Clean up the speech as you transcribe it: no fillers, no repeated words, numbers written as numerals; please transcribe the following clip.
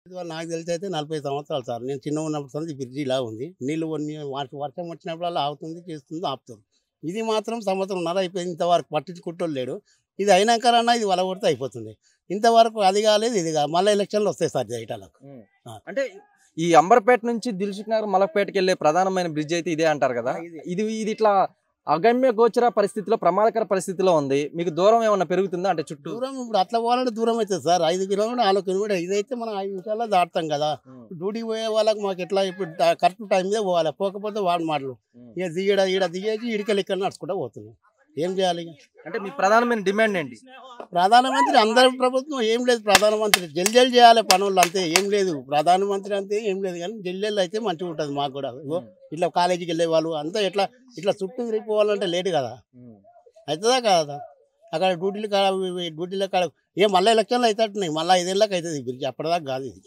ఇదివల్ల నాకు తెలిసి అయితే 40 సంవత్సరాలు సార్. నేను చిన్నగా ఉన్నప్పటి సంది బ్రిడ్జి ఇలా ఉంది. నీళ్ళు కొన్ని వర్షం వచ్చినప్పుడల్లా ఆగుతుంది, చేస్తుంది, ఆపుతుంది. ఇది మాత్రం సంవత్సరంన్నర అయిపోయింది. ఇంతవరకు పట్టించుకుంటోళ్ళు లేడు. ఇది అయినాకరన్నా ఇది వలగొడితే అయిపోతుంది. ఇంతవరకు అది కాలేదు, ఇది కాదు. మళ్ళీ ఎలక్షన్లు వస్తాయి సార్ జైటాలకు. ఆ. అంటే ఈ అంబర్పేట నుంచి దిల్సుఖ్ నగర్ మలక్పేటకి వెళ్ళే ప్రధానమైన బ్రిడ్జ్ అయితే ఇదే అంటారు కదా. ఇది ఇది ఇట్లా అగమ్య గోచర పరిస్థితిలో, ప్రమాదకర పరిస్థితిలో ఉంది. మీకు దూరం ఏమన్నా పెరుగుతుందా అంటే చుట్టూ? దూరం ఇప్పుడు అట్లా పోవాలంటే దూరం అవుతుంది సార్. 5 kilometre 4 kilometre. ఇదైతే మనం 5 నిమిషాల్లో దాటుతాం కదా. డ్యూటీకి పోయే వాళ్ళకి మాకు ఎట్లా ఇప్పుడు కరెక్ట్ టైం మీద పోవాలి. పోకపోతే వాడు మాటలు ఇక ఈడ దిగేసి ఇడికెళ్ళి ఇక్కడ నడుచుకుంటూ పోతున్నాం. ఏం చేయాలి ఇక? అంటే మీ ప్రధానమైన డిమాండ్ ఏంటి? ప్రధానమంత్రి అందరి ప్రభుత్వం ఏం లేదు. ప్రధానమంత్రి జల్జల్ చేయాలి పనులు అంతే, ఏం లేదు. ప్రధానమంత్రి అంతే ఏం లేదు, కానీ జల్జల్ అయితే మంచిగా ఉంటుంది మాకు కూడా. ఇగో ఇట్లా కాలేజీకి వెళ్ళే వాళ్ళు అంతా ఇట్లా చుట్టూ తిరిగిపోవాలంటే లేటు కదా. అవుతుందా కాదా? అక్కడ డ్యూటీలు కాడ ఏం మళ్ళీ ఎలక్షన్లు అవుతాయి. మళ్ళీ 5 ఏళ్ళకి అవుతుంది బ్రిడ్జ్, అప్పటిదాకా కాదు ఇది.